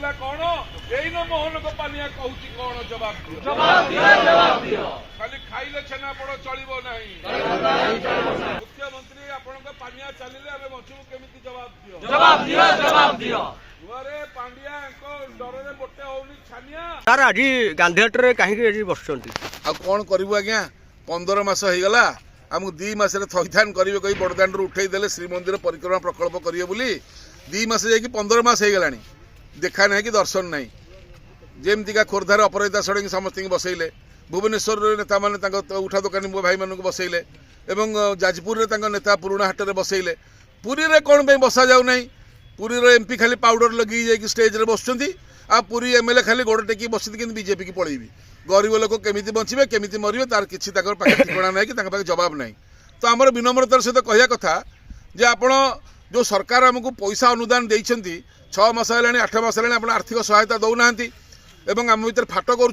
कहला कौन एन मोहन को पानिया कहूची कौन जवाब दियो खाली खाइले छेना पड़ चलिबो नहीं मुख्यमंत्री आपण को पानिया चलिले आबे बचू केमिति जवाब दियो घरे पांडिया को डरे मोटे होनी छानिया सर आज गांधीहाट रे काहे आज बसचंती आ कौन करू आज्ञा 15 मास हो गला आमको 2 मास थैथान करेंगे कही बड़दाण्ड उठे देले श्रीमंदिर परिक्रमा प्रकल्प करेंगे बोली 2 मास जा 15 मास हो गला देखा ना कि दर्शन ना जमती खोर्धार अपराजिता षड़ी समस्त बसैले भुवनेश्वर नेता मैंने उठा दुकानी भाई मानक बसैले जाजपुर नेता पुराणा हाट में बसैले पुरी रे कौन बसा जाऊ ना पुरी एमपी खाली पाउडर लगी जाकि स्टेज रे बसुंती आ पुरी एमएलए खाली गोड़ टेकी बसती कि बीजेपी की पलैबी गरीब लोक केमिति बंचे केमिति मरबे तार किसी ठिकाना ना कि जवाब ना तो आम विनम्रतार सहित कहया कथा जे आपण जो सरकार आमको पैसा अनुदान देइछंती 6 मास है 8 मास है आप आर्थिक सहायता दौना एवं आम भर फाट कर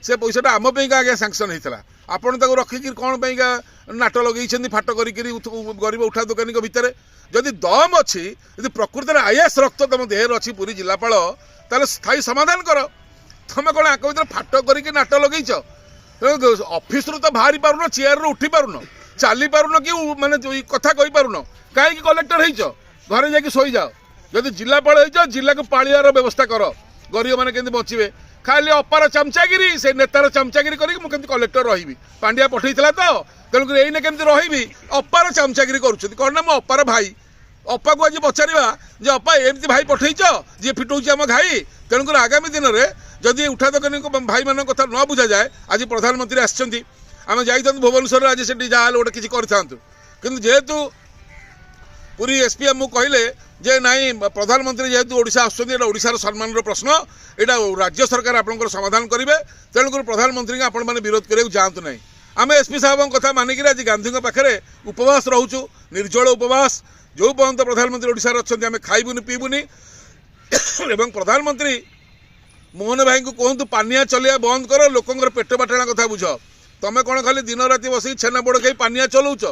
से पैसाटा आम आगे सांक्शन होता आपड़ रखिक कौन नाट लगे फाट कर गरीब उठा दुकानी भितर जदि दम अच्छी यदि प्रकृत में आयास रक्त तुम देहर अच्छी पूरी जिलापाल ताले स्थायी समाधान कर तुम कौन आक भर फाट कर नाट लगे ऑफिस रु तो बाहरी पारुन चेयर रू उठी पारुन चली पारुन कि माने कथा कही पारुन कहीं कलेक्टर हो घरे जाकि शोई जाओ जदि जिलापाल हो जिला को पालियार व्यवस्था कर गरीब मैंने केमती बचे खाली अपार चमचागिरी से नेतार चमचागिरी करके कलेक्टर रही पांड्या पठेला तो तेणुक एने केमती रही अपार चमचागिरी कर कौन ना मो अपार भाई अपा को आज पचार जे अपा एमती भाई पठेच जी फिटौच आम घाई तेणुक आगामी दिन में जदि उठा दुकानी भाई मान कथा न बुझा जाए आज प्रधानमंत्री आम जाइए भुवनेश्वर आज से जहाँ गोटे किसी करूँ जेहेतु पूरी एसपी आमको कहले जे नाई प्रधानमंत्री जेहेतु ओडिशा आसुछन्ति ओडिशार सम्मान प्रश्न एटा राज्य सरकार आपंकर समाधान करेंगे तेणुक प्रधानमंत्री आपण मैंने विरोध करने जातु ना आम एसपी साहब कथा मानिक आज गांधी पाखे उपवास रोचु निर्जल उपवास जो पर्यंत प्रधानमंत्री ओडिशा अच्छा आम खाइबुनि पीबुनि एवं प्रधानमंत्री मोहन भाई को कहतु पानिया चलिया बंद कर लोकंर पेट बाटणा कथा बुझ तुम कौन खाली दिन राति बस छेना पोड़ खाई पानिया चलाउच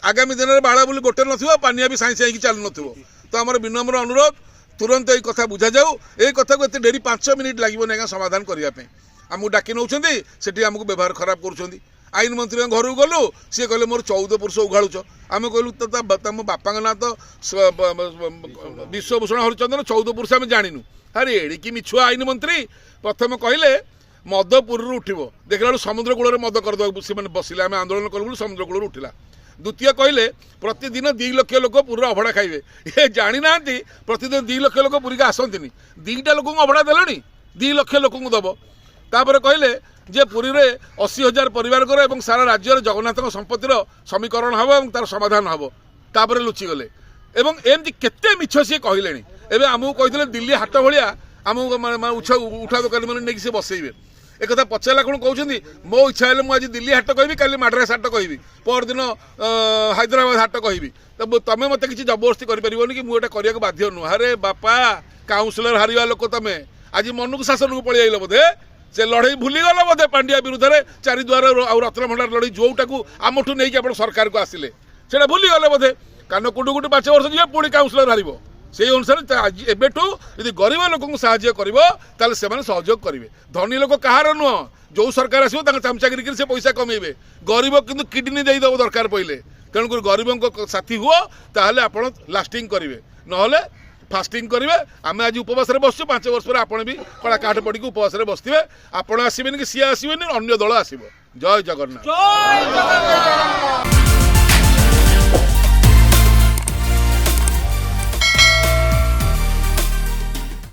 आगामी दिन में बाड़ा बोली गोटे न पानिया भी साई साई चल न तो आम विनम्र अनुरोध तुरंत ये कथा बुझा जाऊ ये कथा को डेरी 5 मिनिट लगे समाधान करने आमको डाकी नौ से आमको व्यवहार खराब कर आईन मंत्री घर गलु सी कहले मोर 14 पुरुष उघाड़ुच आम कहलु तुम बापा ना तो विश्वभूषण हरिचंदन 14 पुरुष आम जाणीनु अरे एड़िकी मिछुआ आईन मंत्री प्रथम कहले मद पुरी उठो देखला समुद्र कूल मद करदे से बसिले आम आंदोलन कलु समुद्र कूल उठिला द्वितीय कहले प्रतिदिन 2 लाख लोक पुरी अभड़ा खाइबे ये जानी ना प्रतिदिन 2 लाख लोक पुरी आसती 2टा लोक अभड़ा देलनी 2 लाख लोक दब तापर कहले जे पुरी रे 80,000 परिवार कर एवं सारा राज्य जगन्नाथ संपत्तिर समीकरण हम और तार समाधान हम तापर लुचि गले एवं एमती केते मिछ सी कहले एवं आमको कहते दिल्ली हाट भाया आमको उठा दुकानी मैंने नहीं बसैबे एक कथा पचारा कौन कहते मो इच्छा है मुझे दिल्ली हाट कहि काली मद्रास हाट कहि परदिन हैदराबाद हाट कहि तो तुम मत किसी जबरदस्ती कर कि मुझे करने को बाध्य नुह अरे बापा काउंसिलर हारिया लोक तुम आज मन को शासन को पलि आइल बोधे से लड़ई भूली गल बोधे पांड्या विरुद्ध में 4 द्वार और रत्नभंडार लड़ई जोटा आमठू नहीं आप सरकार को आसिले से भूली गले बोधे कारण कुटुकुटु 5 वर्ष जी पुणी काउंसिलर हार से अनुसार एबेठू यदि गरीब लोक साहाय्य कर सहयोग करेंगे धनी लोक कहार नुह जो सरकार आसो चमचागिरी से पैसा कमेबे गरीब किंतु किडनी देदेव दरकार पड़े तेणुक गरीबों साथी हुआ ताहले आपण लास्टिंग करेंगे ना फास्टिंग करेंगे आम आज उपवास बसु 5 वर्ष पर आपण भी कड़ा काठ पड़ी उपवास बसवे आपण आसबेनि कि सी आसबेनि अन्य दल आसब जय जगन्नाथ।